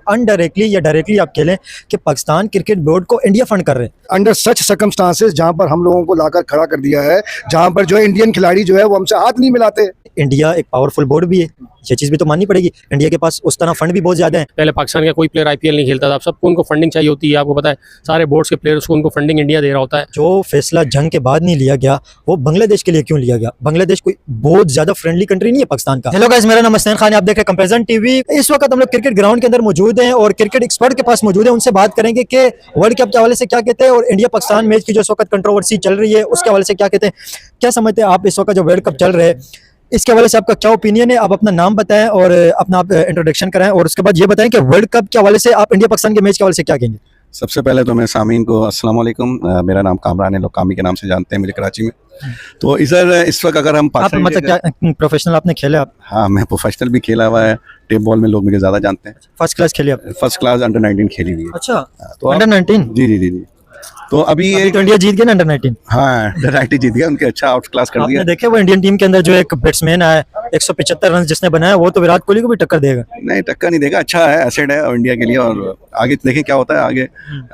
अनडायरेक्टली या डायरेक्टली आप कह लें कि पाकिस्तान क्रिकेट बोर्ड को इंडिया फंड कर रहे हैं। अंडर सच सर्कमस्टांसेस जहां पर हम लोगों को लाकर खड़ा कर दिया है, जहां पर जो इंडियन खिलाड़ी जो है वो हमसे हाथ नहीं मिलाते। इंडिया एक पावरफुल बोर्ड भी है, ये चीज़ भी तो माननी पड़ेगी। इंडिया के पास उस तरह फंड भी बहुत ज़्यादा है। पहले पाकिस्तान का कोई प्लेयर आईपीएल नहीं खेलता था, अब सबको उनको फंडिंग चाहिए होती है। आपको पता है सारे बोर्ड्स के प्लेयर्स को उनको फंडिंग इंडिया दे रहा होता है। जो फैसला जंग के बाद नहीं लिया गया वो बांग्लादेश के लिए क्यों लिया गया? बांग्लादेश कोई बहुत ज़्यादा फ्रेंडली कंट्री नहीं है पाकिस्तान का। हेलो गाइस, मेरा नाम मस्तान खान है, आप देख रहे हैं कंपैरिजन टीवी। इस वक्त हम लोग क्रिकेट ग्राउंड के अंदर मौजूद हैं और क्रिकेट एक्सपर्ट के पास मौजूद है। उनसे बात करेंगे कि वर्ल्ड कप के हवाले से क्या कहते हैं और इंडिया पाकिस्तान मैच की जो इस वक्त कंट्रोवर्सी चल रही है उसके हवाले से क्या कहते हैं। क्या समझते हैं आप इस वक्त जो वर्ल्ड कप चल रहा है इसके हवाले से आपका क्या ओपिनियन है? आप अपना नाम बताएं और अपना आप इंट्रोडक्शन कराएं और उसके बाद ये बताएं कि वर्ल्ड कप के हवाले से आप इंडिया पाकिस्तान के मैच के हवाले से क्या कहेंगे। सबसे पहले तो मैं सामीन को अस्सलाम वालेकुम। मेरा नाम कामरान है, लोग कामी के नाम से जानते हैं मुझे कराची में। तो इस वक्त अगर हम आप मतलब क्या प्रोफेशनल आपने खेला? आप? हाँ, मैं प्रोफेशनल भी खेला हुआ है। टेप बॉल में लोग मुझे ज़्यादा जानते हैं। फर्स्ट क्लास खेले आप? फर्स्ट क्लास अंडर 19 खेली हुई है। अच्छा, तो अंडर 19? जी जी जी जी। तो अभी तो इंडिया जीत गया ना अंडर 19? हाँ, अंडर 19 जीत गया, उनके अच्छा आउट क्लास कर दिया। आपने देखे वो इंडियन टीम के अंदर जो एक बैट्समैन आया 175 रन जिसने बनाया वो तो विराट कोहली को भी टक्कर देगा। नहीं, टक्कर नहीं देगा, अच्छा है, एसेट है इंडिया के लिए। और आगे देखें क्या होता है आगे,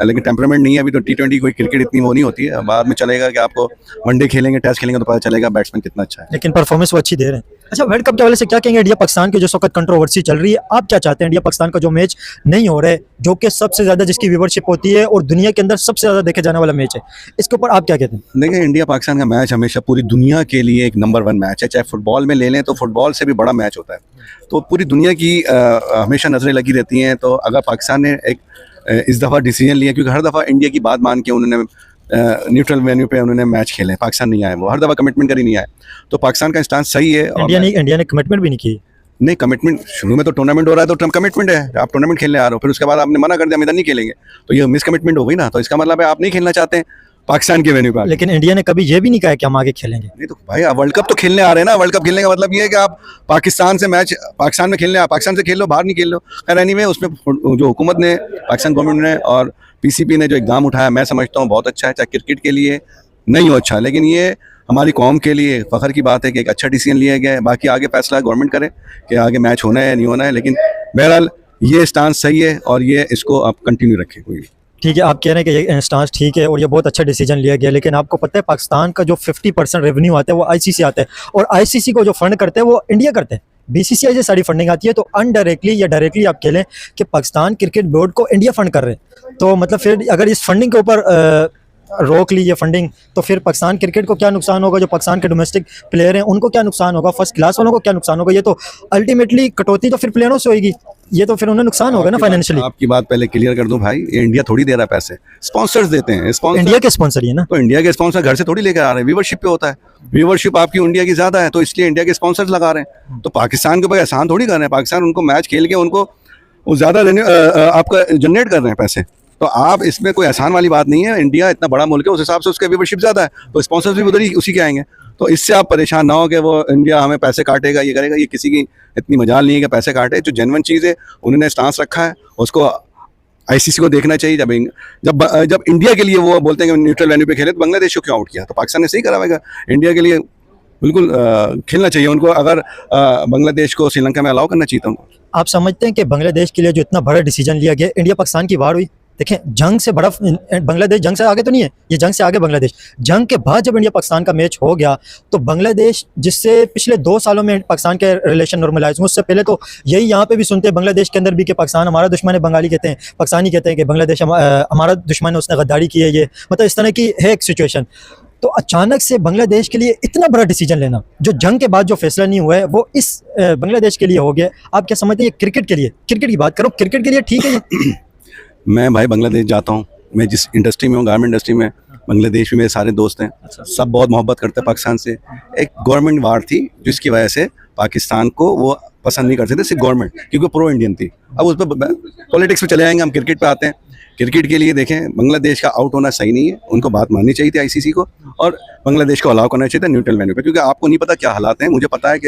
लेकिन टेम्परामेंट नहीं है अभी। तो T20 कोई क्रिकेट इतनी वो नहीं होती है, बाद में चलेगा कि आपको वनडे खेलेंगे, टेस्ट खेलेंगे तो पता चलेगा बैट्समैन कितना अच्छा है। लेकिन परफॉर्मेंस वो अच्छी दे रहे हैं। अच्छा, वर्ल्ड कप के हवाले से क्या कहेंगे? इंडिया पाकिस्तान की जो वक्त कंट्रोवर्सी चल रही है, आप क्या चाहते हैं? इंडिया पाकिस्तान का जो मैच नहीं हो रहा है, जो कि सबसे ज्यादा जिसकी व्यूवरशिप होती है और दुनिया के अंदर सबसे ज्यादा देखे जाने वाला मैच है, इसके ऊपर आप क्या कहते हैं? देखिए, इंडिया पाकिस्तान का मैच हमेशा पूरी दुनिया के लिए एक नंबर 1 मैच है। चाहे फुटबॉल में ले लें तो फुटबॉल से भी बड़ा मैच होता है। तो पूरी दुनिया की हमेशा नज़रें लगी रहती हैं। तो अगर पाकिस्तान ने एक इस दफ़ा डिसीजन लिया, क्योंकि हर दफ़ा इंडिया की बात मान के उन्होंने न्यूट्रल वेन्यू पे उन्होंने मैच खेले, पाकिस्तान नहीं आए, वो हर दफ़ा कमिटमेंट कर ही नहीं आए। तो पाकिस्तान का स्टांस सही है। इंडिया ने कमिटमेंट भी नहीं की। नहीं, कमिटमेंट शुरू में तो टूर्नामेंट हो रहा है तो कमिटमेंट है, आप टूर्नामेंट खेलने आ रहे हो, फिर उसके बाद आपने मना कर दिया हम इधर नहीं खेलेंगे, तो ये मिस कमिटमेंट हो गई ना। तो इसका मतलब है आप नहीं खेलना चाहते हैं पाकिस्तान के वेन्यू पर। लेकिन इंडिया ने कभी ये भी नहीं कहा कि हम आगे खेलेंगे। नहीं तो भाई, आप वर्ल्ड कप तो खेलने आ रहे हैं ना। वर्ल्ड कप खेलने का मतलब ये है कि आप पाकिस्तान से मैच पाकिस्तान में खेलने, पाकिस्तान से खेल लो, बाहर नहीं खेल लो। खैर एनीवे, उसमें जो हुकूमत ने, पाकिस्तान गवर्नमेंट ने और PCB ने जो इकदाम उठाया, मैं समझता हूँ बहुत अच्छा है। चाहे क्रिकेट के लिए नहीं हो अच्छा, लेकिन ये हमारी कौम के लिए फ़ख्र की बात है कि एक अच्छा डिसीजन लिया गया है। बाकी आगे फैसला गवर्नमेंट करे कि आगे मैच होना है नहीं होना है, लेकिन बहरहाल ये स्टांस सही है और ये इसको आप कंटिन्यू रखें। कोई ठीक है, आप कह रहे हैं कि ये स्टांस ठीक है और ये बहुत अच्छा डिसीजन लिया गया, लेकिन आपको पता है पाकिस्तान का जो 50% रेवेन्यू आता है वो ICC आता है और ICC को जो फंड करते हैं वो इंडिया करते हैं। BCCI से सारी फंडिंग आती है। तो अनडायरेक्टली या डायरेक्टली आप कह लें कि पाकिस्तान क्रिकेट बोर्ड को इंडिया फंड कर रहे हैं। तो मतलब फिर अगर इस फंडिंग के ऊपर रोक ली ये फंडिंग, तो फिर पाकिस्तान क्रिकेट को क्या नुकसान होगा? जो पाकिस्तान के डोमेस्टिक प्लेयर हैं उनको क्या नुकसान होगा? फर्स्ट क्लास वालों को क्या नुकसान होगा? ये तो अल्टीमेटली कटौती तो फिर प्लेयरों से होगी, ये तो फिर उन्हें नुकसान होगा ना फाइनेंशियली। आपकी बात पहले क्लियर कर दूं भाई, ये इंडिया थोड़ी दे रहा है पैसे, स्पॉन्सर्स देते हैं। इंडिया के स्पॉन्सर है ना, तो इंडिया के स्पॉन्सर घर से थोड़ी लेकर आ रहे हैं, व्यूवरशिप पे होता है। व्यूवरशिप आपकी इंडिया की ज़्यादा है तो इसलिए इंडिया के स्पॉन्सर्स लगा रहे हैं। तो पाकिस्तान के ऊपर एहसान थोड़ी कर रहे हैं। पाकिस्तान उनको मैच खेल के उनको वो ज़्यादा आपका जनरेट कर रहे हैं पैसे। तो आप इसमें कोई आसान वाली बात नहीं है। इंडिया इतना बड़ा मुल्क है, उस हिसाब से उसका व्यूवरशिप ज़्यादा है, तो स्पॉन्सर्स भी उधर ही उसी के आएंगे। तो इससे आप परेशान ना हो कि वो इंडिया हमें पैसे काटेगा, ये करेगा। ये किसी की इतनी मजाल नहीं है कि पैसे काटे। जो जेन्युइन चीज़ है उन्होंने स्टांस रखा है, उसको ICC को देखना चाहिए। जब इंडिया के लिए वो बोलते हैं कि न्यूट्रल वेन्यू पे खेले, तो बांग्लादेश को क्यों आउट किया? तो पाकिस्तान ने सही कराएगा। इंडिया के लिए बिल्कुल खेलना चाहिए उनको। अगर बांग्लादेश को श्रीलंका में अलाउ करना चाहिए उनको। आप समझते हैं कि बांग्लादेश के लिए जो इतना बड़ा डिसीजन लिया गया, इंडिया पाकिस्तान की वार हुई? देखें, जंग से बड़ा बांग्लादेश जंग से आगे तो नहीं है, ये जंग से आगे बांग्लादेश। जंग के बाद जब इंडिया पाकिस्तान का मैच हो गया तो बांग्लादेश, जिससे पिछले 2 सालों में पाकिस्तान के रिलेशन नॉर्मलाइज हुए, उससे पहले तो यही यहाँ पे भी सुनते हैं बांग्लादेश के अंदर भी कि पाकिस्तान हमारा दुश्मन है। बंगाली कहते हैं, पाकिस्तानी कहते हैं कि बांग्लादेश हमारा दुश्मन है, उसने गद्दारी की है। ये मतलब इस तरह की है एक सिचुएशन। तो अचानक से बांग्लादेश के लिए इतना बड़ा डिसीजन लेना, जो जंग के बाद जो फैसला नहीं हुआ है वो इस बांग्लादेश के लिए हो गया। आप क्या समझते हैं ये क्रिकेट के लिए, क्रिकेट की बात करो, क्रिकेट के लिए ठीक है ये? मैं भाई बांग्लादेश जाता हूँ। मैं जिस इंडस्ट्री में हूँ, गारमेंट इंडस्ट्री में, बांग्लादेश में मेरे सारे दोस्त हैं। सब बहुत मोहब्बत करते हैं पाकिस्तान से। एक गवर्नमेंट वार थी जिसकी वजह से पाकिस्तान को वो पसंद नहीं करते थे, सिर्फ गवर्नमेंट, क्योंकि प्रो इंडियन थी। अब उस पर पॉलिटिक्स पे चले आएंगे, हम क्रिकेट पे आते हैं। क्रिकेट के लिए देखें, बांग्लादेश का आउट होना सही नहीं है, उनको बात माननी चाहिए थी ICC को, और बांग्लादेश को अलाउ करना चाहिए था न्यूट्रल वेन्यू पे, क्योंकि आपको नहीं पता क्या हालात हैं। मुझे पता है कि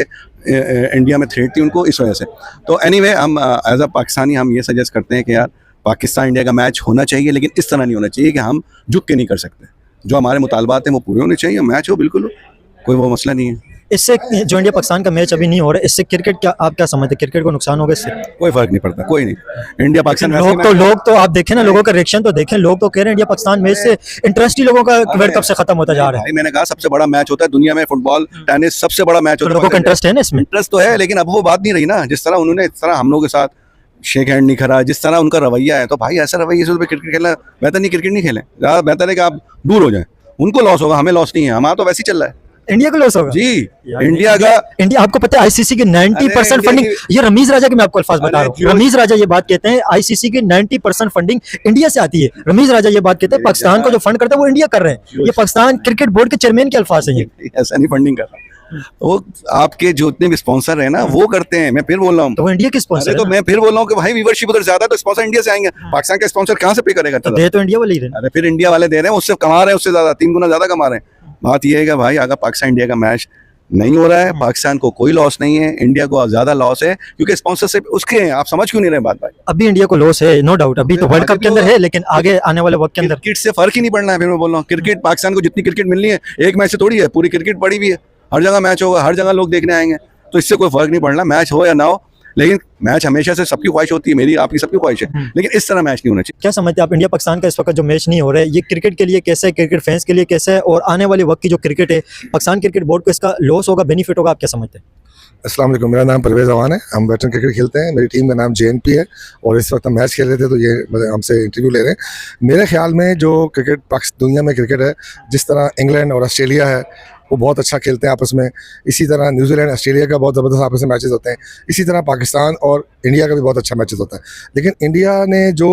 इंडिया में थ्रेट थी उनको इस वजह से। तो एनीवे, हम एज अ पाकिस्तानी हम ये सजेस्ट करते हैं कि यार पाकिस्तान इंडिया का मैच होना चाहिए, लेकिन इस तरह नहीं होना चाहिए कि हम झुक के नहीं कर सकते। जो हमारे मुतालबात हैं वो पूरे होने चाहिए, मैच हो बिल्कुल हो, कोई वो मसला नहीं है। इससे जो इंडिया पाकिस्तान का मैच अभी नहीं हो रहा है, इससे क्रिकेट क्या आप क्या समझते हैं, क्रिकेट को नुकसान होगा इससे? कोई फर्क नहीं पड़ता, कोई नहीं। इंडिया पाकिस्तान लोग तो आप देखें ना, लोगों का रिएक्शन तो देखें, लोग तो कह रहे हैं इंडिया पाकिस्तान मैच से इंटरेस्ट ही लोगों का वर्ल्ड कप से खत्म होता जा रहा है। भाई मैंने कहा सबसे बड़ा मैच होता है दुनिया में, फुटबॉल टेनिस सबसे बड़ा मैच तो होता है। लोगों का इंटरेस्ट है ना इसमें? इंटरेस्ट तो है, लेकिन अब वो बात नहीं रही ना, जिस तरह उन्होंने, इस तरह हम लोगों के साथ शेक हैंड नहीं करा, जिस तरह उनका रवैया है, तो भाई ऐसा रवैया से क्रिकेट खेलना बेहतर नहीं, क्रिकेट नहीं खेलें, ज़्यादा बेहतर है कि आप दूर हो जाएं। उनको लॉस होगा, हमें लॉस नहीं है, हमारा तो वैसे ही चल रहा है। इंडिया को लॉस होगा जी, यार, इंडिया का इंडिया आपको पता है आईसीसी की 90% इंडिया फंडिंग, ये रमीज राजा के मैं आपको अल्फाज बता रहा अरे हूँ, रमीज राजा ये बात कहते हैं आईसीसी की 90% फंडिंग इंडिया से आती है। रमीज राजा ये बात कहते हैं पाकिस्तान को जो फंड करता है वो इंडिया कर रहे हैं। ये पाकिस्तान क्रिकेट बोर्ड के चेयरमैन के अल्फाज हैं ये। ऐसा नहीं फंडिंग कर रहा, वो आपके जो जितने भी स्पॉन्सर है ना वो करते हैं। मैं फिर बोल रहा हूँ, तो वो इंडिया के स्पॉन्सर अरे तो मैं फिर बोल रहा हूँ कि भाई व्यूअरशिप उधर ज्यादा है तो स्पॉन्सर इंडिया से आएंगे, पाकिस्तान का स्पॉन्सर कहाँ से पे करेगा? तो दे तो इंडिया वाले ही रहे हैं। अरे फिर इंडिया वाले दे रहे हैं, उससे कमा रहे हैं, उससे ज्यादा 3 गुना ज्यादा कमा रहे हैं। बात यह है कि भाई अगर पाकिस्तान इंडिया का मैच नहीं हो रहा है, पाकिस्तान को कोई लॉस नहीं है, इंडिया को ज्यादा लॉस है, क्योंकि स्पॉन्सरशिप उसके हैं। आप समझ क्यों नहीं रहे बात भाई? अभी इंडिया को लॉस है, नो डाउट, अभी तो वर्ल्ड कप के अंदर है, लेकिन आगे आने वाले वक्त के अंदर क्रिकेट से फर्क ही नहीं पड़ना है। फिर मैं बोल रहा हूँ, क्रिकेट पाकिस्तान को जितनी क्रिकेट मिलनी है एक मैच से थोड़ी है, पूरी क्रिकेट पड़ी हुई है, हर जगह मैच होगा, हर जगह लोग देखने आएंगे, तो इससे कोई फर्क नहीं पड़ना, मैच हो या ना हो। लेकिन मैच हमेशा से सबकी ख्वाहिश होती है, मेरी आपकी सबकी ख्वाहिश है, लेकिन इस तरह मैच नहीं होना चाहिए। क्या समझते हैं आप, इंडिया पाकिस्तान का इस वक्त जो मैच नहीं हो रहा है, ये क्रिकेट के लिए कैसा है, क्रिकेट फैंस के लिए कैसा है, और आने वाले वक्त की जो क्रिकेट है, पाकिस्तान क्रिकेट बोर्ड को इसका लॉस होगा, बेनिफिट होगा, आप क्या समझते हैं? अस्सलाम वालेकुम, मेरा नाम परवेज़ अवान है। हम वेटरन क्रिकेट खेलते हैं, मेरी टीम का नाम JNP है, और इस वक्त हम मैच खेल रहे थे तो ये हमसे इंटरव्यू ले रहे हैं। मेरे ख्याल में जो क्रिकेट दुनिया में क्रिकेट है, जिस तरह इंग्लैंड और ऑस्ट्रेलिया है वो बहुत अच्छा खेलते हैं आपस में, इसी तरह न्यूजीलैंड ऑस्ट्रेलिया का बहुत ज़बरदस्त आपस में मैचेस होते हैं, इसी तरह पाकिस्तान और इंडिया का भी बहुत अच्छा मैचेस होता है। लेकिन इंडिया ने जो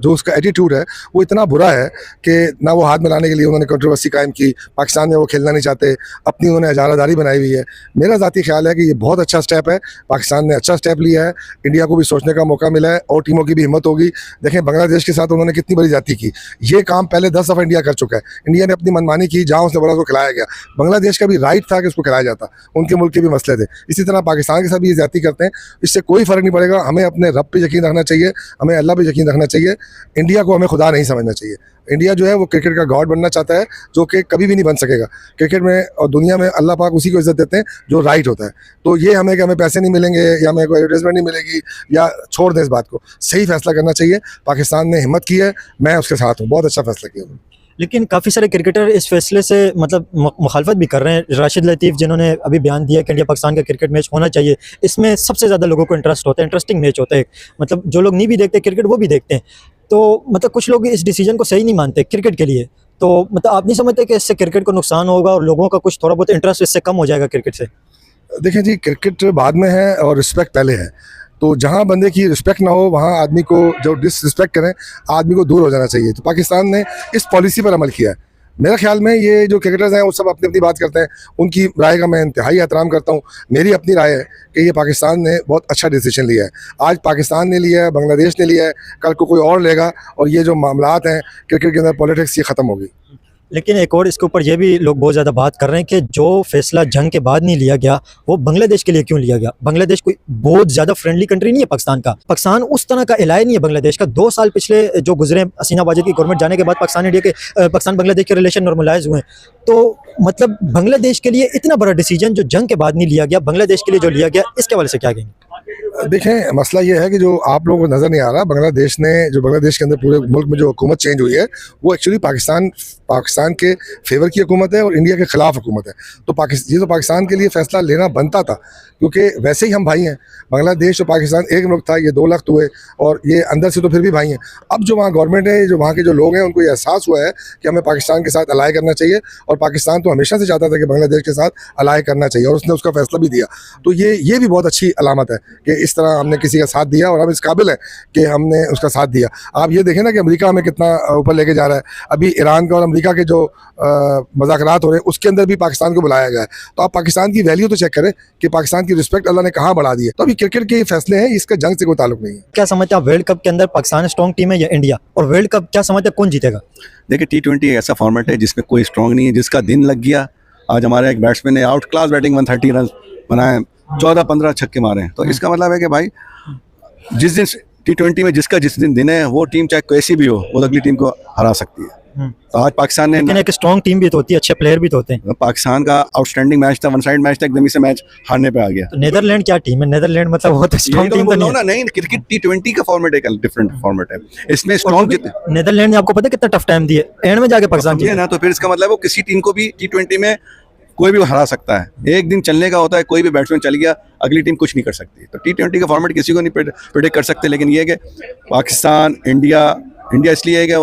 उसका एटीट्यूड है वो इतना बुरा है कि ना वो हाथ मिलाने के लिए उन्होंने कंट्रोवर्सी कायम की, पाकिस्तान में वो खेलना नहीं चाहते, अपनी उन्होंने इजारादारी बनाई हुई है। मेरा ज़ाती ख्याल है कि ये बहुत अच्छा स्टेप है, पाकिस्तान ने अच्छा स्टेप लिया है, इंडिया को भी सोचने का मौका मिला है और टीमों की भी हिम्मत होगी। देखें बांग्लादेश के साथ उन्होंने कितनी बड़ी जाती की, ये काम पहले 10 दफ़ा इंडिया कर चुका है। इंडिया ने अपनी मनमानी की, जहाँ उसने बोला उसको खिलाया गया। बांग्लादेश का भी राइट था कि उसको खिलाया जाता, उनके मुल्क के भी मसले थे। इसी तरह पाकिस्तान के साथ भी ये ज्यादती करते हैं, इससे कोई फ़र्क नहीं पड़ेगा। हमें अपने रब पे यकीन रखना चाहिए, हमें अल्लाह पे यकीन रखना चाहिए। इंडिया को हमें खुदा नहीं समझना चाहिए। इंडिया जो है वो क्रिकेट का गॉड बनना चाहता है, जो कि कभी भी नहीं बन सकेगा। क्रिकेट में और दुनिया में अल्लाह पाक उसी को इज्जत देते हैं जो राइट होता है। तो ये हमें कि हमें पैसे नहीं मिलेंगे या हमें कोई एडवर्टाइजमेंट नहीं मिलेगी, या छोड़ दें इस बात को, सही फैसला करना चाहिए। पाकिस्तान ने हिम्मत की है, मैं उसके साथ हूँ, बहुत अच्छा फैसला किया उन्होंने। लेकिन काफ़ी सारे क्रिकेटर इस फैसले से मतलब मुखालफत भी कर रहे हैं। राशिद लतीफ़ जिन्होंने अभी बयान दिया कि इंडिया पाकिस्तान का क्रिकेट मैच होना चाहिए, इसमें सबसे ज़्यादा लोगों को इंटरेस्ट होता है, इंटरेस्टिंग मैच होता है, मतलब जो लोग नहीं भी देखते क्रिकेट वो भी देखते हैं। तो मतलब कुछ लोग इस डिसीजन को सही नहीं मानते क्रिकेट के लिए, तो मतलब आप नहीं समझते कि इससे क्रिकेट को नुकसान होगा और लोगों का कुछ थोड़ा बहुत इंटरेस्ट इससे कम हो जाएगा क्रिकेट से? देखिए जी, क्रिकेट बाद में है और रिस्पेक्ट पहले है। तो जहाँ बंदे की रिस्पेक्ट ना हो वहाँ आदमी को, जो डिसरिस्पेक्ट करें, आदमी को दूर हो जाना चाहिए। तो पाकिस्तान ने इस पॉलिसी पर अमल किया है। मेरे ख्याल में ये जो क्रिकेटर्स हैं वो सब अपनी अपनी बात करते हैं, उनकी राय का मैं इंतहाई एहतराम करता हूँ। मेरी अपनी राय है कि ये पाकिस्तान ने बहुत अच्छा डिसीजन लिया है। आज पाकिस्तान ने लिया है, बांग्लादेश ने लिया है, कल को कोई और लेगा, और ये जो मामलात हैं क्रिकेट के अंदर पॉलिटिक्स, ये ख़त्म होगी। लेकिन एक और इसके ऊपर ये भी लोग बहुत ज़्यादा बात कर रहे हैं कि जो फैसला जंग के बाद नहीं लिया गया वो बांग्लादेश के लिए क्यों लिया गया? बांग्लादेश कोई बहुत ज़्यादा फ्रेंडली कंट्री नहीं है पाकिस्तान का। पाकिस्तान उस तरह का एलाय नहीं है बांग्लादेश का। 2 साल पिछले जो गुजरे, हसीना वाजिद की गवर्नमेंट जाने के बाद पाकिस्तान बांग्लादेश के रिलेशन नॉर्मलाइज हुए हैं। तो मतलब बांग्लादेश के लिए इतना बड़ा डिसीजन जो जंग के बाद नहीं लिया गया, बांग्लादेश के लिए जो लिया गया, इसके हवाले से क्या कहेंगे? देखें, मसला ये है कि जो आप लोगों को नज़र नहीं आ रहा, बांग्लादेश के अंदर पूरे मुल्क में जो हुकूमत चेंज हुई है वो एक्चुअली पाकिस्तान के फेवर की हुकूमत है और इंडिया के ख़िलाफ़ हुकूमत है। तो ये तो पाकिस्तान के लिए फ़ैसला लेना बनता था, क्योंकि वैसे ही हम भाई हैं। बांग्लादेश और पाकिस्तान एक मुल्क था, ये 2 लख्त हुए, और ये अंदर से तो फिर भी भाई हैं। अब जो वहाँ गवर्नमेंट है, जो वहाँ के जो लोग हैं, उनको ये एहसास हुआ है कि हमें पाकिस्तान के साथ अलाय करना चाहिए, और पाकिस्तान तो हमेशा से चाहता था कि बांग्लादेश के साथ अलाय करना चाहिए, और उसने उसका फ़ैसला भी दिया। तो ये भी बहुत अच्छी अलामत है कि इस तरह हमने किसी का साथ दिया और हम इस काबिल हैं कि हमने उसका साथ दिया। आप ये देखें ना कि अमेरिका हमें कितना ऊपर लेके जा रहा है। अभी ईरान का और अमेरिका के जो मज़ाकरात हो रहे हैं उसके अंदर भी पाकिस्तान को बुलाया गया है। तो आप पाकिस्तान की वैल्यू तो चेक करें कि पाकिस्तान की रिस्पेक्ट अल्लाह ने कहाँ बढ़ा दी है। तो अभी क्रिकेट के फैसले हैं, इसका जंग से कोई ताल्लुक नहीं है। क्या समझते हैं आप, वर्ल्ड कप के अंदर पाकिस्तान स्ट्रॉन्ग टीम है या इंडिया? और वर्ल्ड कप क्या समझते हैं कौन जीतेगा? देखिए, T20 ऐसा फॉर्मेट है जिसमें कोई स्ट्रॉन्ग नहीं है, जिसका दिन लग गया। आज हमारे एक बैट्समैन ने आउट क्लास बैटिंग 130 रन बनाए, 14-15 छक्के मारे हैं। तो इसका मतलब है कि भाई जिस दिन T20 में जिसका जिस दिन है, वो टीम चाहे कैसी भी हो, वो अगली टीम को हरा सकती है। तो आज पाकिस्तान ने लेकिन एक स्ट्रॉन्ग टीम भी तो होती है, अच्छे प्लेयर भी तो होते हैं। पाकिस्तान का आउटस्टैंडिंग मैच था, वन साइड मैच था, एकदम से मैच हारने पे आ गया। तो नीदरलैंड क्या टीम है? नीदरलैंड मतलब बहुत स्ट्रॉन्ग टीम तो नहीं है। नहीं, क्रिकेट T20 का फॉर्मेट एक डिफरेंट फॉर्मेट है, इसमें स्ट्रॉन्ग नीदरलैंड ने आपको पता है कितना टफ टाइम दिया एंड में जाके पाकिस्तान समझिए जीता। ना, तो फिर इसका मतलब वो किसी टीम को भी T20 में कोई भी हरा सकता है। एक दिन चलने का होता है, कोई भी बैट्समैन चल गया, अगली टीम कुछ नहीं कर सकती। तो T20 का फॉर्मेट किसी को नहीं प्रेडिक्ट कर सकते, लेकिन ये है कि पाकिस्तान, इंडिया इसलिए है कि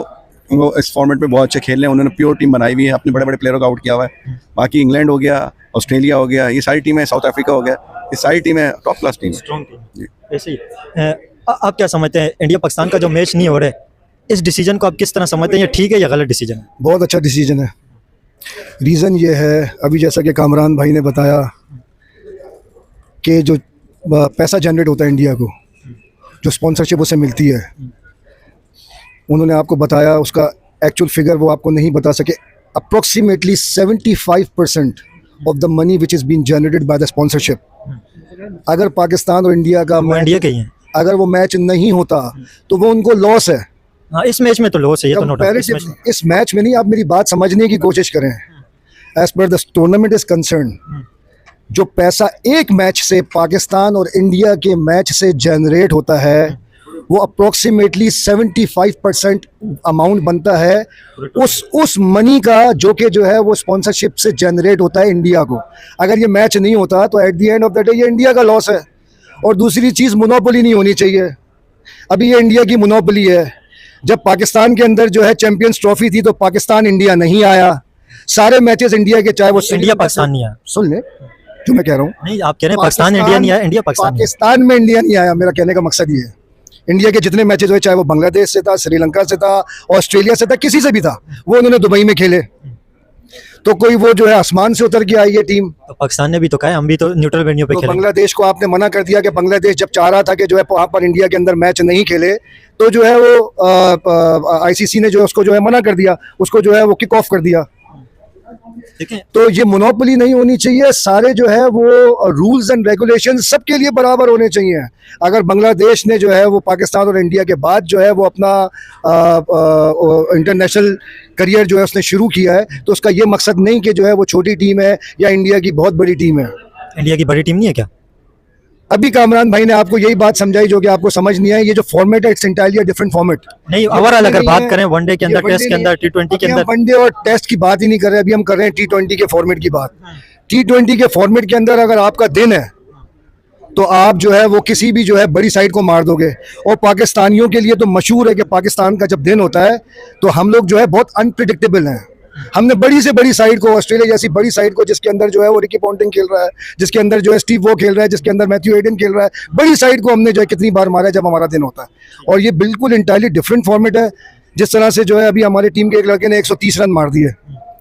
वो इस फॉर्मेट में बहुत अच्छे खेल रहे हैं। उन्होंने प्योर टीम बनाई हुई है, अपने बड़े बड़े प्लेयरों को आउट किया हुआ है। बाकी इंग्लैंड हो गया, ऑस्ट्रेलिया हो गया, ये सारी टीमें, साउथ अफ्रीका हो गया, ये सारी टीमें टॉप क्लास टीम है। स्ट्रॉन्ग टीम ऐसे ही। आप क्या समझते हैं इंडिया पाकिस्तान का जो मैच नहीं हो रहा है, इस डिसीजन को आप किस तरह समझते हैं? ये ठीक है या गलत डिसीजन है? बहुत अच्छा डिसीजन है। रीज़न ये है, अभी जैसा कि कामरान भाई ने बताया कि जो पैसा जनरेट होता है इंडिया को, जो स्पॉन्सरशिप उसे मिलती है, उन्होंने आपको बताया उसका एक्चुअल फिगर वो आपको नहीं बता सके। Approximately 75% of the money which is been generated by the sponsorship, अगर पाकिस्तान और इंडिया का वो इंडिया के ही हैं। अगर वो मैच नहीं होता तो वो उनको लॉस है। हाँ, इस मैच में तो लॉस है, ये तो नो डाउट। इस मैच में नहीं, आप मेरी बात समझने की कोशिश करें। As per the tournament is concern, जो पैसा एक मैच से, पाकिस्तान और इंडिया के मैच से जनरेट होता है, वो अप्रोक्सीमेटली 75% अमाउंट बनता है उस मनी का, जो कि जो है वो स्पॉन्सरशिप से जनरेट होता है इंडिया को। अगर ये मैच नहीं होता तो at the end of the day ये इंडिया का लॉस है। और दूसरी चीज़, मोनोपोली नहीं होनी चाहिए। अभी ये इंडिया की मोनोपोली है। जब पाकिस्तान के अंदर जो है चैंपियंस ट्रॉफी थी तो पाकिस्तान इंडिया नहीं आया। सारे मैचेस इंडिया के, चाहे वो इंडिया पाकिस्तान नहीं आया। सुन ले जो मैं कह रहा हूँ, नहीं, आप कह रहे हैं पाकिस्तान इंडिया नहीं आया, इंडिया पाकिस्तान नहीं आया। पाकिस्तान में इंडिया नहीं आया। मेरा कहने का मकसद ये है, इंडिया के जितने मैचेस हुए, चाहे वो बांग्लादेश से था, श्रीलंका से था, ऑस्ट्रेलिया से था, किसी से भी था, वो उन्होंने दुबई में खेले। तो कोई वो जो है आसमान से उतर के आई है टीम। तो पाकिस्तान ने भी तो कहा है हम भी तो न्यूट्रल वेन्यू पे तो खेलेंगे। बांग्लादेश को आपने मना कर दिया कि बांग्लादेश जब चाह रहा था कि जो है वहाँ पर इंडिया के अंदर मैच नहीं खेले, तो जो है वो आईसीसी ने जो है उसको जो है मना कर दिया, उसको जो है वो किक ऑफ कर दिया। ठीक है, तो ये मोनोपोली नहीं होनी चाहिए। सारे जो है वो रूल्स एंड रेगुलेशन सबके लिए बराबर होने चाहिए। अगर बांग्लादेश ने जो है वो पाकिस्तान और इंडिया के बाद जो है वो अपना इंटरनेशनल करियर जो है उसने शुरू किया है, तो उसका ये मकसद नहीं कि जो है वो छोटी टीम है या इंडिया की बहुत बड़ी टीम है। इंडिया की बड़ी टीम नहीं है क्या? अभी कामरान भाई ने आपको यही बात समझाई जो कि आपको समझ नहीं आई। ये जो फॉर्मेट है, इट्स एंटायरली डिफरेंट फॉर्मेट। नहीं, ओवरऑल अगर बात करें वनडे के अंदर, टेस्ट के अंदर, T20 के अंदर, वनडे और टेस्ट की बात ही नहीं कर रहे, अभी हम कर रहे हैं T20 के फॉर्मेट की बात। T20 के फॉर्मेट के अंदर अगर आपका दिन है तो आप जो है वो किसी भी जो है बड़ी साइड को मार दोगे। और पाकिस्तानियों के लिए तो मशहूर है कि पाकिस्तान का जब दिन होता है तो हम लोग जो है बहुत अनप्रिडिक्टेबल हैं। हमने बड़ी से बड़ी साइड को, ऑस्ट्रेलिया जैसी बड़ी साइड को, जिसके अंदर जो है वो रिकी पॉन्टिंग खेल रहा है, जिसके अंदर जो है स्टीव वो खेल रहा है, जिसके अंदर मैथ्यू हेडन खेल रहा है, बड़ी साइड को हमने जो है कितनी बार मारा है जब हमारा दिन होता है। और ये बिल्कुल इंटायरली डिफरेंट फॉर्मेट है। जिस तरह से जो है अभी हमारी टीम के एक लड़के ने 130 रन मार दिए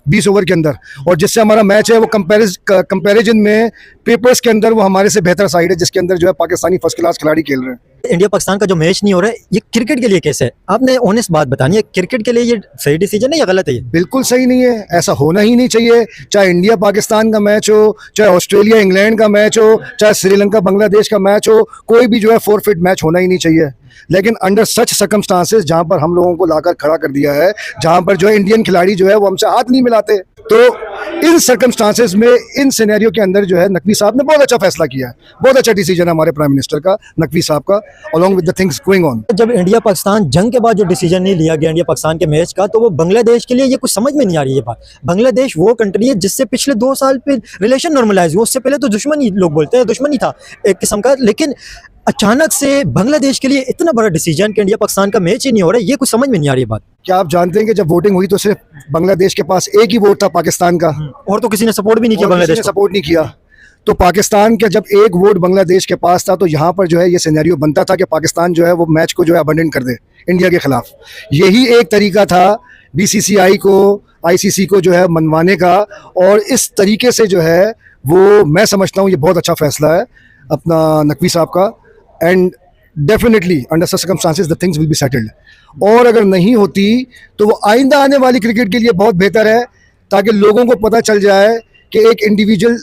20 ओवर के अंदर, और जिससे हमारा मैच है वो कंपैरिजन में पेपर्स के अंदर वो हमारे से बेहतर साइड है, जिसके अंदर जो है पाकिस्तानी फर्स्ट क्लास खिलाड़ी खेल रहे हैं। इंडिया पाकिस्तान का जो मैच नहीं हो रहा है, ये क्रिकेट के लिए कैसे है? आपने ऑनेस्ट बात बतानी है, क्रिकेट के लिए ये सही डिसीजन है या गलत है? ये बिल्कुल सही नहीं है, ऐसा होना ही नहीं चाहिए। चाहे इंडिया पाकिस्तान का मैच हो, चाहे ऑस्ट्रेलिया इंग्लैंड का मैच हो, चाहे श्रीलंका बांग्लादेश का मैच हो, कोई भी जो है फोरफिट मैच होना ही नहीं चाहिए। लेकिन अंडर सच सर्कमस्टांसेस, जहां पर हम लोगों को लाकर खड़ा कर दिया है, जहां पर जो है इंडियन खिलाड़ी जो है वो हमसे हाथ नहीं मिलाते, तो इन सर्कमस्टांसेस में, इन सिनेरियो के अंदर जो है नकवी साहब ने बहुत अच्छा फैसला किया है। बहुत अच्छा डिसीजन है हमारे प्राइम मिनिस्टर का, नकवी साहब का, along with the things going on. जब इंडिया पाकिस्तान जंग के बाद जो डिसीजन नहीं लिया गया इंडिया पाकिस्तान के मैच का, तो वो बांग्लादेश के लिए ये कुछ समझ में नहीं आ रही है बात। बांग्लादेश वो कंट्री है जिससे पिछले 2 साल पे रिलेशन नॉर्मलाइज हुआ। उससे पहले तो दुश्मनी, लोग बोलते हैं दुश्मनी था एक किस्म का, लेकिन अचानक से बांग्लादेश के लिए इतना बड़ा डिसीजन कि इंडिया पाकिस्तान का मैच ही नहीं हो रहा है, ये कुछ समझ में नहीं आ रही है बात। क्या आप जानते हैं कि जब वोटिंग हुई तो सिर्फ बांग्लादेश के पास एक ही वोट था, पाकिस्तान का, और तो किसी ने सपोर्ट भी नहीं किया और किसी बांग्लादेश ने को। सपोर्ट नहीं किया। तो पाकिस्तान का जब एक वोट बांग्लादेश के पास था, तो यहाँ पर जो है ये सिनेरियो बनता था कि पाकिस्तान जो है वो मैच को जो है अबंडन कर दे इंडिया के खिलाफ। यही एक तरीका था BCCI को, ICC को जो है मनवाने का, और इस तरीके से जो है वो, मैं समझता हूँ ये बहुत अच्छा फैसला है अपना नकवी साहब का। And definitely under circumstances the things will be settled. और अगर नहीं होती तो वो आइंदा आने वाली क्रिकेट के लिए बहुत बेहतर है, ताकि लोगों को पता चल जाए कि एक इंडिविजुअल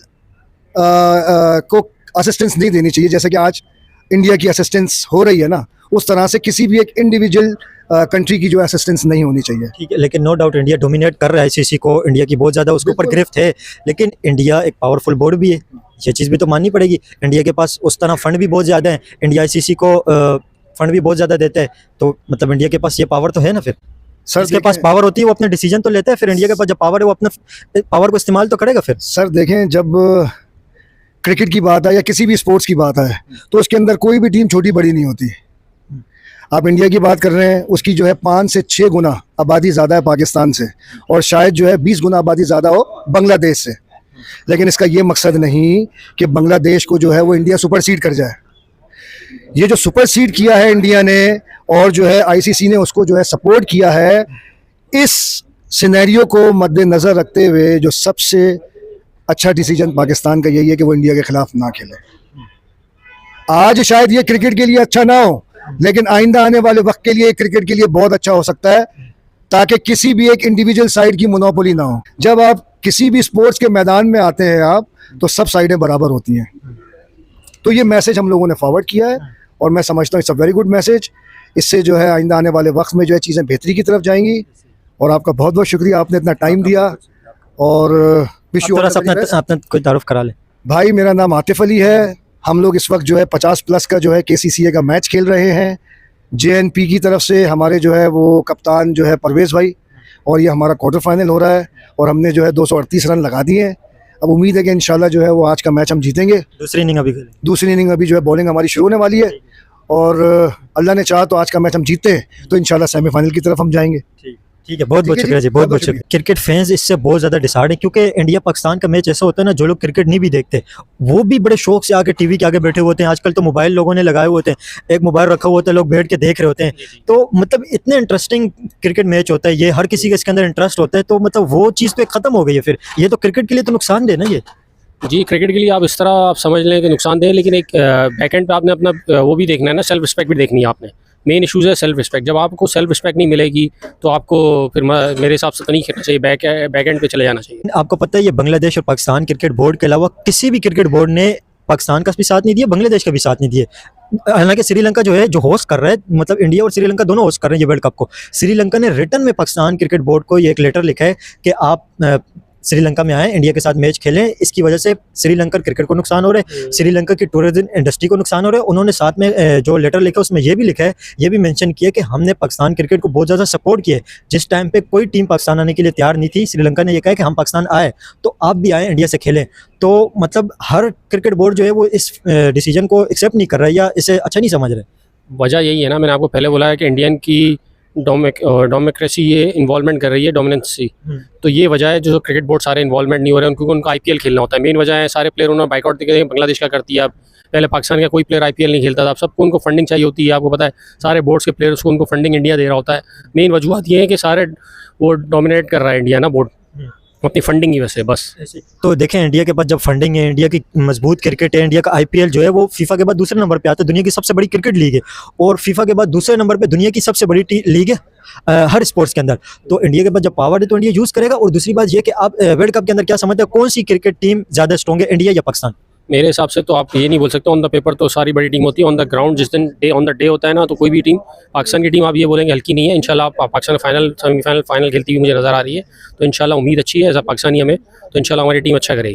को असिस्टेंस नहीं देनी चाहिए। जैसे कि आज इंडिया की असिस्टेंस हो रही है ना, उस तरह से किसी भी एक इंडिविजुअल कंट्री की जो असिस्टेंस नहीं होनी चाहिए। ठीक है, लेकिन नो डाउट इंडिया डोमिनेट कर रहा है आईसीसी को, इंडिया की बहुत ज़्यादा उसके ऊपर बिल्कुल। गिरफ्त है, लेकिन इंडिया एक पावरफुल बोर्ड भी है, ये चीज़ भी तो माननी पड़ेगी। इंडिया के पास उस तरह फंड भी बहुत ज़्यादा है, इंडिया आईसीसी को फंड भी बहुत ज़्यादा देता है, तो मतलब इंडिया के पास ये पावर तो है ना। फिर सर जिसके पास देखें- पावर होती है वो अपने डिसीजन तो लेता है, फिर इंडिया के पास जब पावर है वो अपने पावर को इस्तेमाल तो करेगा फिर। सर देखें, जब क्रिकेट की बात आए या किसी भी स्पोर्ट्स की बात आए तो उसके अंदर कोई भी टीम छोटी बड़ी नहीं होती। आप इंडिया की बात कर रहे हैं, उसकी जो है 5 से 6 गुना आबादी ज़्यादा है पाकिस्तान से, और शायद जो है 20 गुना आबादी ज़्यादा हो बांग्लादेश से। लेकिन इसका ये मकसद नहीं कि बांग्लादेश को जो है वो इंडिया सुपरसीड कर जाए। ये जो सुपरसीड किया है इंडिया ने, और जो है आईसीसी ने उसको जो है सपोर्ट किया है, इस सिनेरियो को मद्देनज़र रखते हुए जो सबसे अच्छा डिसीजन पाकिस्तान का यही है कि वो इंडिया के खिलाफ ना खेले। आज शायद ये क्रिकेट के लिए अच्छा ना हो, लेकिन आइंदा आने वाले वक्त के लिए क्रिकेट के लिए बहुत अच्छा हो सकता है, ताकि किसी भी एक इंडिविजुअल साइड की मोनोपोली ना हो। जब आप किसी भी स्पोर्ट्स के मैदान में आते हैं आप, तो सब साइडें बराबर होती हैं। तो ये मैसेज हम लोगों ने फॉरवर्ड किया है, और मैं समझता हूँ it's a very good message. इससे जो है आइंदा आने वाले वक्त में जो है चीज़ें बेहतरी की तरफ जाएंगी। और आपका बहुत बहुत शुक्रिया, आपने इतना टाइम दिया, और विश यू थोड़ा सा अपना कोई तारुफ करा ले। भाई। मेरा नाम आतिफ अली है। हम लोग इस वक्त जो है 50+ का जो है KCCA का मैच खेल रहे हैं। JNP की तरफ से हमारे जो है वो कप्तान जो है परवेज़ भाई, और ये हमारा क्वार्टर फाइनल हो रहा है, और हमने जो है 238 रन लगा दिए हैं। अब उम्मीद है कि इंशाल्लाह जो है वो आज का मैच हम जीतेंगे। दूसरी इनिंग अभी खेले। दूसरी इनिंग अभी जो है बॉलिंग हमारी शुरू होने वाली है, और अल्लाह ने चाहा तो आज का मैच हम जीते हैं तो इंशाल्लाह सेमीफाइनल की तरफ हम जाएंगे। ठीक है, बहुत बहुत ठीक है शुक्रिया जी, जी, बहुत बहुत बहुत शुक्रिया। क्रिकेट फैंस इससे बहुत ज़्यादा डिसाइड है, क्योंकि इंडिया पाकिस्तान का मैच ऐसा होता है ना, जो लोग क्रिकेट नहीं भी देखते वो भी बड़े शौक से आके टीवी के आगे बैठे हुए होते हैं। आजकल तो मोबाइल लोगों ने लगाए हुए होते हैं, एक मोबाइल रखा हुआ होता है, लोग बैठ के देख रहे होते हैं। तो मतलब इतने इंटरेस्टिंग क्रिकेट मैच होता है ये, हर किसी के इसके अंदर इंटरेस्ट होता है, तो मतलब वो चीज़ तो एक ख़त्म हो गई है। फिर ये तो क्रिकेट के लिए तो नुकसान दे ना ये। जी, क्रिकेट के लिए आप इस तरह आप समझ लें कि नुकसानदेह, लेकिन एक बैकएंड पे आपने अपना वो भी देखना है ना, सेल्फ रिस्पेक्ट भी देखनी है आपने। मेन इशूज़ है सेल्फ रिस्पेक्ट। जब आपको सेल्फ रिस्पेक्ट नहीं मिलेगी तो आपको फिर मेरे हिसाब से तो नहीं खेलना चाहिए, बैकएंड पे चले जाना चाहिए। आपको पता है ये बांग्लादेश और पाकिस्तान क्रिकेट बोर्ड के अलावा किसी भी क्रिकेट बोर्ड ने पाकिस्तान का भी साथ नहीं दिया, बांग्लादेश का भी साथ नहीं दिया। हालांकि श्रीलंका जो है, जो होस्ट कर रहा है, मतलब इंडिया और श्रीलंका दोनों होस्ट कर रहे हैं ये वर्ल्ड कप को, श्रीलंका ने रिटर्न में पाकिस्तान क्रिकेट बोर्ड को ये एक लेटर लिखा है कि आप श्रीलंका में आए, इंडिया के साथ मैच खेलें, इसकी वजह से श्रीलंका क्रिकेट को नुकसान हो रहा है, श्रीलंका की टूरिज्म इंडस्ट्री को नुकसान हो रहा है। उन्होंने साथ में जो लेटर लिखा उसमें ये भी लिखा है, ये भी मेंशन किया कि हमने पाकिस्तान क्रिकेट को बहुत ज़्यादा सपोर्ट किया है। जिस टाइम पे कोई टीम पाकिस्तान आने के लिए तैयार नहीं थी, श्रीलंका ने ये कहा कि हम पाकिस्तान आए तो आप भी आए, इंडिया से खेलें। तो मतलब हर क्रिकेट बोर्ड जो है वो इस डिसीजन को एक्सेप्ट नहीं कर रहा है या इसे अच्छा नहीं समझ रहे। वजह यही है ना, मैंने आपको पहले बोला है कि इंडियन की डोमेक्रेसी ये इन्वॉल्वमेंट कर रही है, डोमिनेंसी। तो ये वजह है जो क्रिकेट बोर्ड सारे इन्वॉल्वमेंट नहीं हो रहे हैं, क्योंकि उनको IPL खेलना होता है। मेन वजह है सारे प्लेयर उन्होंने बाइकआउट दिखे, बांग्लादेश का करती है। अब पहले पाकिस्तान का कोई प्लेयर IPL नहीं खेलता था, अब सबको उनको फंडिंग चाहिए होती है। आपको पता है सारे बोर्ड्स के प्लेयर्स को उनको फंडिंग इंडिया दे रहा होता है। मेन वजूहत ये है कि सारे वो डोमिनेट कर रहा है इंडिया ना, बोर्ड अपनी फंडिंग की वजह से बस। तो देखें इंडिया के पास जब फंडिंग है, इंडिया की मजबूत क्रिकेट है, इंडिया का IPL जो है वो फीफा के बाद दूसरे नंबर पे आता है, दुनिया की सबसे बड़ी क्रिकेट लीग है, और फीफा के बाद दूसरे नंबर पे दुनिया की सबसे बड़ी लीग है हर स्पोर्ट्स के अंदर। तो इंडिया के पास जब पावर है तो इंडिया यूज़ करेगा। और दूसरी बात ये कि आप वर्ल्ड कप के अंदर क्या समझते हैं, कौन सी क्रिकेट टीम ज़्यादा स्ट्रॉन्ग है, इंडिया या पाकिस्तान? मेरे हिसाब से तो आप ये नहीं बोल सकते, ऑन द पेपर तो सारी बड़ी टीम होती है, ऑन द ग्राउंड जिस दिन ऑन द डे होता है ना, तो कोई भी टीम, पाकिस्तान की टीम आप ये बोलेंगे हल्की नहीं है। इंशाल्लाह पाकिस्तान फाइनल सेमीफाइनल फाइनल खेलती हुई मुझे नज़र आ रही है, तो इंशाल्लाह उम्मीद अच्छी है एज अ पाकिस्तानी हमें, तो इंशाल्लाह हमारी टीम अच्छा करेगी।